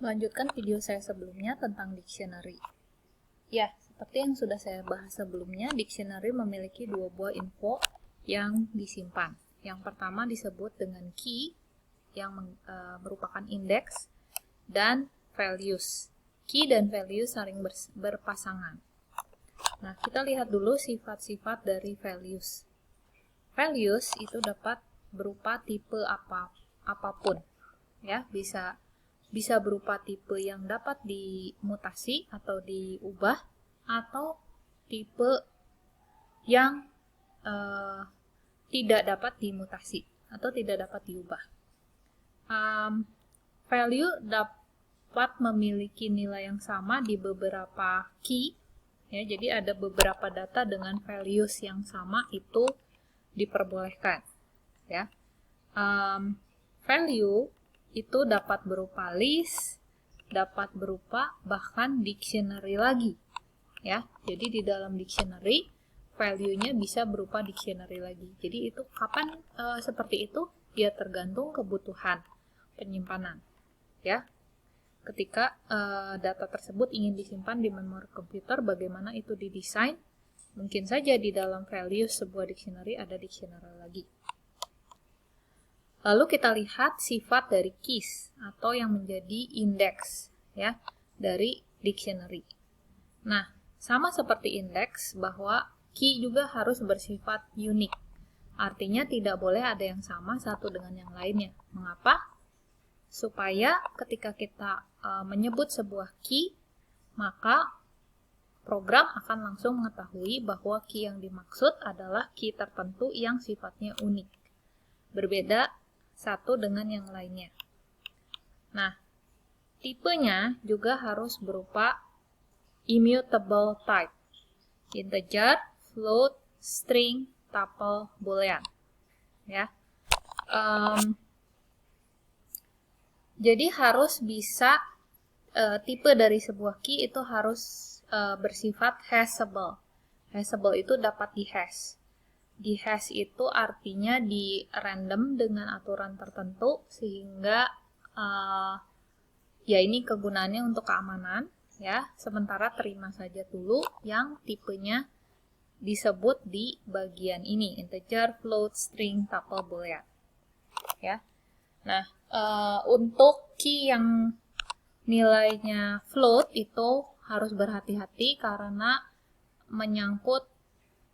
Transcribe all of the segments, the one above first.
Melanjutkan video saya sebelumnya tentang dictionary. Ya, seperti yang sudah saya bahas sebelumnya, dictionary memiliki dua buah info yang disimpan. Yang pertama disebut dengan key, yang merupakan indeks, dan values. Key dan values saling berpasangan. Nah, kita lihat dulu sifat-sifat dari values. Values itu dapat berupa tipe apapun. Ya, bisa berupa tipe yang dapat dimutasi atau diubah, atau tipe yang tidak dapat dimutasi atau tidak dapat diubah. Value dapat memiliki nilai yang sama di beberapa key, ya, jadi ada beberapa data dengan values yang sama itu diperbolehkan, ya. Value itu dapat berupa list, dapat berupa bahkan dictionary lagi, ya. Jadi di dalam dictionary value-nya bisa berupa dictionary lagi. Jadi itu kapan seperti itu? Ya tergantung kebutuhan penyimpanan, ya. Ketika data tersebut ingin disimpan di memori komputer, bagaimana itu didesain? Mungkin saja di dalam values sebuah dictionary ada dictionary lagi. Lalu kita lihat sifat dari keys atau yang menjadi indeks, ya, dari dictionary. Nah, sama seperti indeks bahwa key juga harus bersifat unik. Artinya tidak boleh ada yang sama satu dengan yang lainnya. Mengapa? Supaya ketika kita menyebut sebuah key, maka program akan langsung mengetahui bahwa key yang dimaksud adalah key tertentu yang sifatnya unik, berbeda satu dengan yang lainnya. Nah, tipenya juga harus berupa immutable type, integer, float, string, tuple, boolean, ya. Jadi harus bisa tipe dari sebuah key itu harus bersifat hashable. Hashable itu dapat dihash. Dihash itu artinya di random dengan aturan tertentu sehingga ya ini kegunaannya untuk keamanan, ya. Sementara terima saja dulu yang tipenya disebut di bagian ini, integer, float, string, tuple, boolean, ya. Nah, untuk key yang nilainya float itu harus berhati-hati karena menyangkut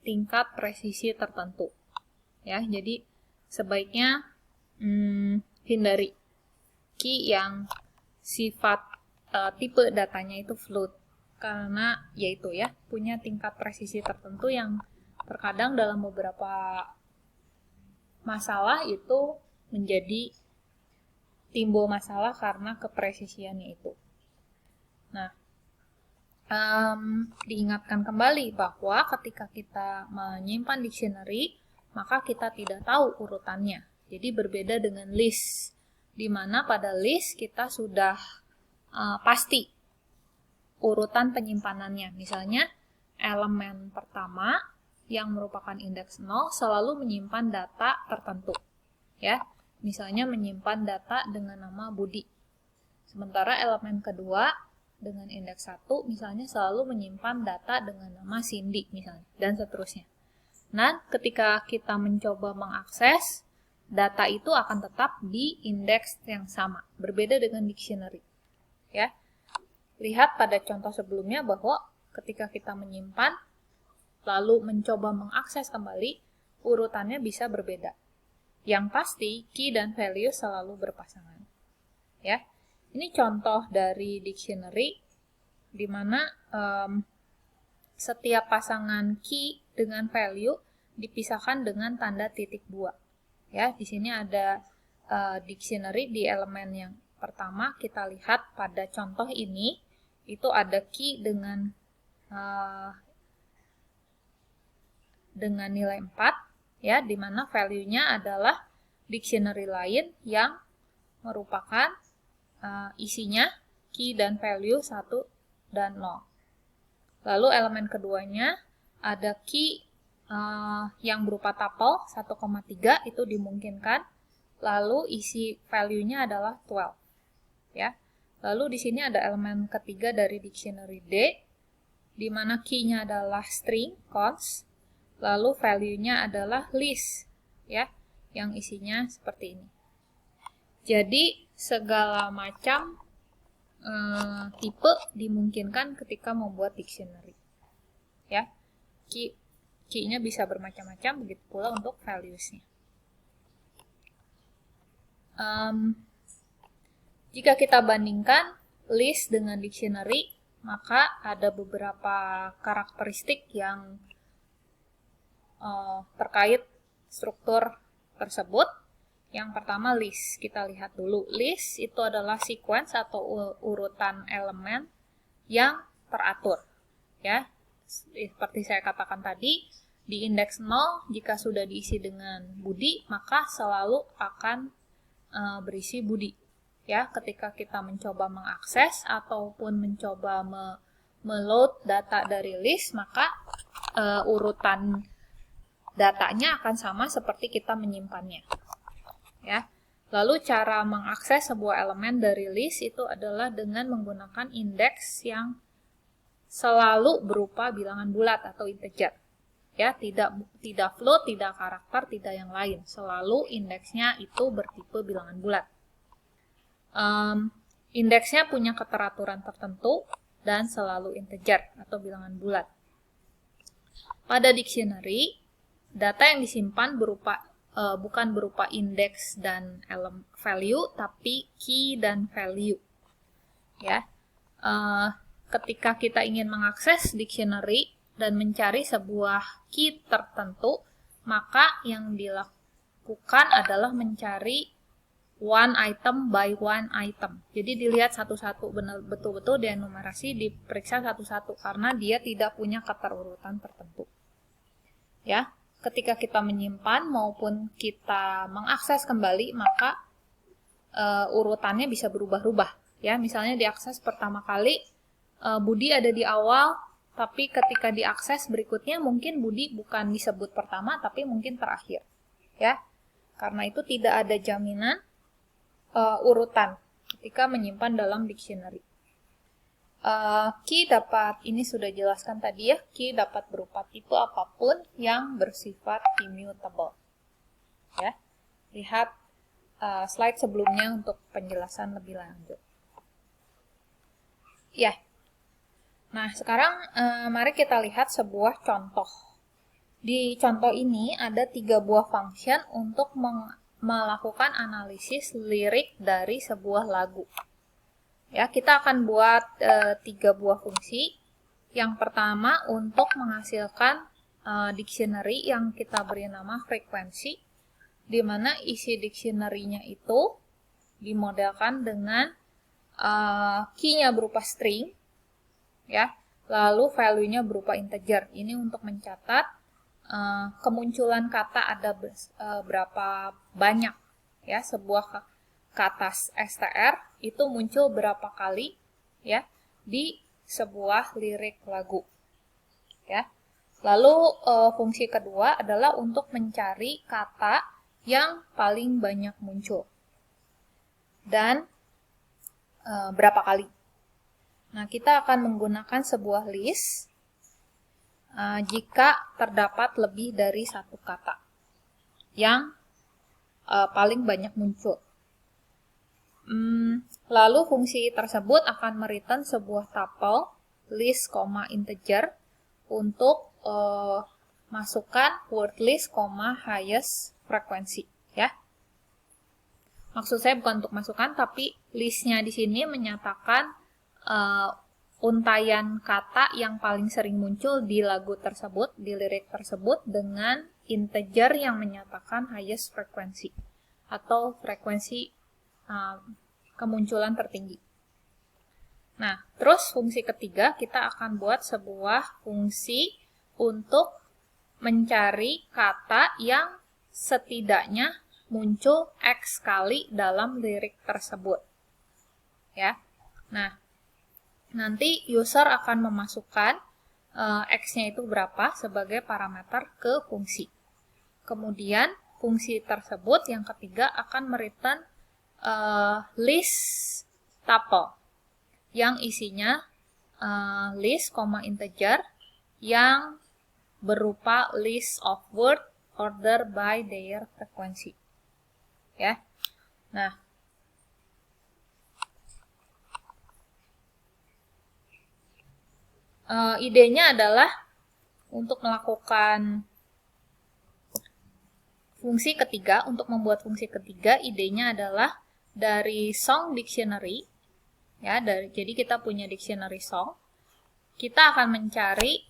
tingkat presisi tertentu, ya. Jadi sebaiknya hindari key yang sifat tipe datanya itu float, karena yaitu ya punya tingkat presisi tertentu yang terkadang dalam beberapa masalah itu menjadi timbul masalah karena kepresisiannya itu. Nah, diingatkan kembali bahwa ketika kita menyimpan dictionary, maka kita tidak tahu urutannya. Jadi berbeda dengan list, di mana pada list kita sudah pasti urutan penyimpanannya. Misalnya, elemen pertama yang merupakan indeks 0 selalu menyimpan data tertentu, ya. Misalnya menyimpan data dengan nama Budi. Sementara elemen kedua dengan indeks 1 misalnya selalu menyimpan data dengan nama Cindy misalnya, dan seterusnya. Nah, ketika kita mencoba mengakses, data itu akan tetap di indeks yang sama, berbeda dengan dictionary, ya. Lihat pada contoh sebelumnya bahwa ketika kita menyimpan lalu mencoba mengakses kembali, urutannya bisa berbeda. Yang pasti, key dan value selalu berpasangan, ya. Ini contoh dari dictionary di mana setiap pasangan key dengan value dipisahkan dengan tanda titik 2. Ya, di sini ada dictionary di elemen yang pertama. Kita lihat pada contoh ini itu ada key dengan nilai 4, ya, di mana value-nya adalah dictionary lain yang merupakan isinya key dan value 1 dan 0. Lalu elemen keduanya ada key yang berupa tuple 1,3 itu dimungkinkan. Lalu isi value-nya adalah 12, ya. Lalu di sini ada elemen ketiga dari dictionary D, di mana key-nya adalah string, const, lalu value-nya adalah list, ya, yang isinya seperti ini. Jadi, segala macam tipe dimungkinkan ketika membuat dictionary. Ya, key-nya bisa bermacam-macam, begitu pula untuk values-nya. Jika kita bandingkan list dengan dictionary, maka ada beberapa karakteristik yang terkait struktur tersebut. Yang pertama list, kita lihat dulu. List itu adalah sequence atau urutan elemen yang teratur. Ya, seperti saya katakan tadi, di indeks 0 jika sudah diisi dengan Budi, maka selalu akan berisi Budi. Ya, ketika kita mencoba mengakses ataupun mencoba meload data dari list, maka urutan datanya akan sama seperti kita menyimpannya. Ya. Lalu cara mengakses sebuah elemen dari list itu adalah dengan menggunakan indeks yang selalu berupa bilangan bulat atau integer. Ya, tidak float, tidak karakter, tidak yang lain. Selalu indeksnya itu bertipe bilangan bulat. Indeksnya punya keteraturan tertentu dan selalu integer atau bilangan bulat. Pada dictionary, data yang disimpan bukan berupa indeks dan value, tapi key dan value. Ya, ketika kita ingin mengakses dictionary dan mencari sebuah key tertentu, maka yang dilakukan adalah mencari one item by one item. Jadi dilihat satu-satu, betul-betul dienumerasi, diperiksa satu-satu karena dia tidak punya keterurutan tertentu. Ya, ketika kita menyimpan maupun kita mengakses kembali, maka urutannya bisa berubah-ubah. Ya, misalnya diakses pertama kali Budi ada di awal, tapi ketika diakses berikutnya mungkin Budi bukan disebut pertama tapi mungkin terakhir. Ya. Karena itu tidak ada jaminan urutan ketika menyimpan dalam dictionary. Key dapat, ini sudah jelaskan tadi ya, key dapat berupa tipe apapun yang bersifat immutable. Ya, lihat slide sebelumnya untuk penjelasan lebih lanjut. Ya, nah sekarang mari kita lihat sebuah contoh. Di contoh ini ada 3 buah function untuk melakukan analisis lirik dari sebuah lagu. Ya, kita akan buat 3 buah fungsi. Yang pertama untuk menghasilkan dictionary yang kita beri nama frekuensi, di mana isi dictionary-nya itu dimodelkan dengan key-nya berupa string, ya, lalu value-nya berupa integer. Ini untuk mencatat kemunculan kata ada berapa banyak, ya, sebuah kata str itu muncul berapa kali, ya, di sebuah lirik lagu, ya. Lalu fungsi kedua adalah untuk mencari kata yang paling banyak muncul dan berapa kali. Nah, kita akan menggunakan sebuah list jika terdapat lebih dari satu kata yang paling banyak muncul. Lalu fungsi tersebut akan mereturn sebuah tuple list, integer untuk masukkan word list, highest frequency, ya. Maksud saya bukan untuk masukkan, tapi listnya di sini menyatakan untayan kata yang paling sering muncul di lagu tersebut, di lirik tersebut, dengan integer yang menyatakan highest frequency atau frekuensi kemunculan tertinggi. Nah, terus fungsi ketiga kita akan buat sebuah fungsi untuk mencari kata yang setidaknya muncul X kali dalam lirik tersebut. Ya. Nah, nanti user akan memasukkan X-nya itu berapa sebagai parameter ke fungsi. Kemudian fungsi tersebut yang ketiga akan mereturn list tuple, yang isinya list, integer yang berupa list of word order by their frequency. Ya. Nah, idenya adalah untuk melakukan fungsi ketiga. Untuk membuat fungsi ketiga, idenya adalah dari song dictionary. Ya, jadi kita punya dictionary song. Kita akan mencari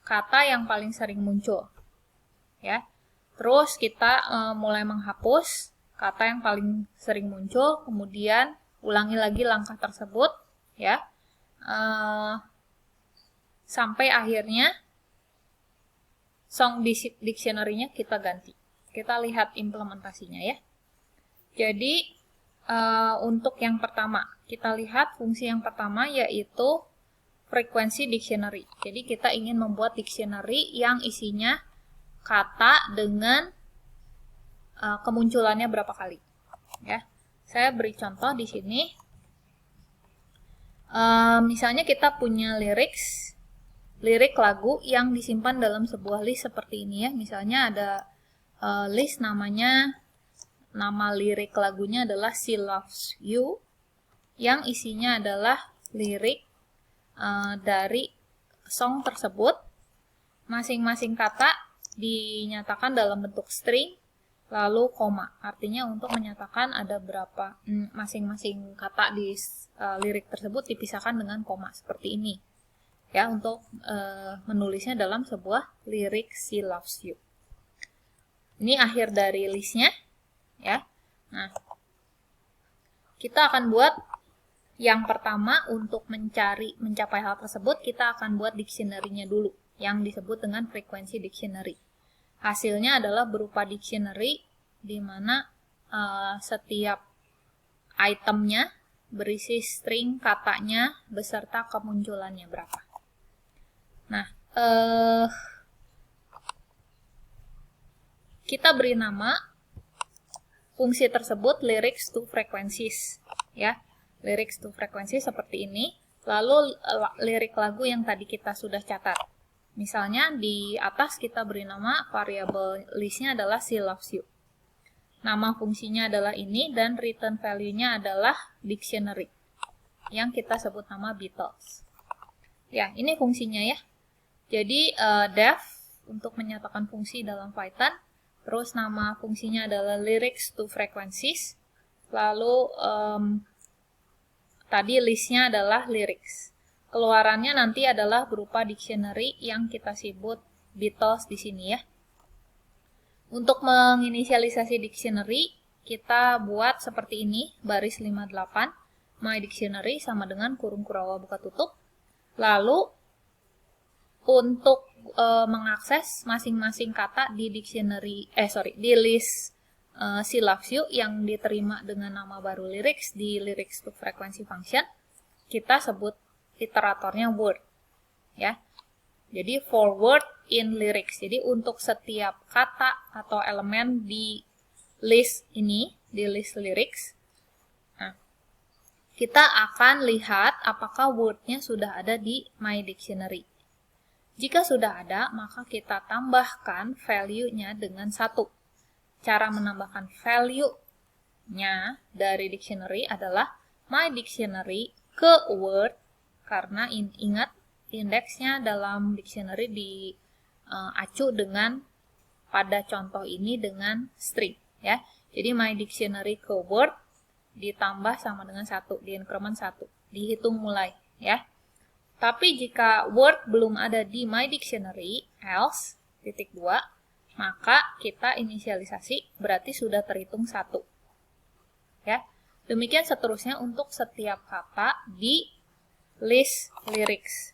kata yang paling sering muncul. Ya. Terus kita mulai menghapus kata yang paling sering muncul, kemudian ulangi lagi langkah tersebut, ya, sampai akhirnya song dictionary-nya kita ganti. Kita lihat implementasinya ya. Jadi untuk yang pertama, kita lihat fungsi yang pertama yaitu frequency dictionary. Jadi kita ingin membuat dictionary yang isinya kata dengan kemunculannya berapa kali. Ya, saya beri contoh di sini. Misalnya kita punya lirik lagu yang disimpan dalam sebuah list seperti ini ya. Misalnya ada list nama lirik lagunya adalah She Loves You, yang isinya adalah lirik dari song tersebut. Masing-masing kata dinyatakan dalam bentuk string, lalu koma. Artinya untuk menyatakan ada berapa masing-masing kata di lirik tersebut dipisahkan dengan koma seperti ini. Ya, untuk menulisnya dalam sebuah lirik She Loves You. Ini akhir dari listnya, ya. Nah, kita akan buat yang pertama untuk mencapai hal tersebut, kita akan buat dictionary-nya dulu, yang disebut dengan frequency dictionary. Hasilnya adalah berupa dictionary di mana setiap itemnya berisi string katanya beserta kemunculannya berapa. Nah, kita beri nama fungsi tersebut lyrics to frequencies, ya. Lyrics to frequencies seperti ini. Lalu lirik lagu yang tadi kita sudah catat. Misalnya di atas kita beri nama variabel listnya adalah She Loves You. Nama fungsinya adalah ini dan return value-nya adalah dictionary yang kita sebut nama Beatles. Ya, ini fungsinya ya. Jadi def untuk menyatakan fungsi dalam Python. Terus nama fungsinya adalah lyrics to frequencies. Lalu tadi listnya adalah lyrics. Keluarannya nanti adalah berupa dictionary yang kita sebut Beatles di sini ya. Untuk menginisialisasi dictionary, kita buat seperti ini, baris 58, my dictionary sama dengan kurung kurawa buka tutup. Lalu untuk mengakses masing-masing kata di di list She Loves You yang diterima dengan nama baru lyrics di lyrics to frequency function, kita sebut iteratornya word, ya. Jadi for word in lyrics. Jadi untuk setiap kata atau elemen di list ini, di list lyrics, nah, kita akan lihat apakah wordnya sudah ada di my dictionary. Jika sudah ada, maka kita tambahkan value-nya dengan 1. Cara menambahkan value-nya dari dictionary adalah my dictionary ke word, karena ingat indeksnya dalam dictionary diacu dengan pada contoh ini dengan string ya. Jadi my dictionary ke word ditambah sama dengan 1, di increment 1, dihitung mulai ya. Tapi jika word belum ada di my dictionary, else titik 2, maka kita inisialisasi berarti sudah terhitung 1. Ya. Demikian seterusnya untuk setiap kata di list lyrics.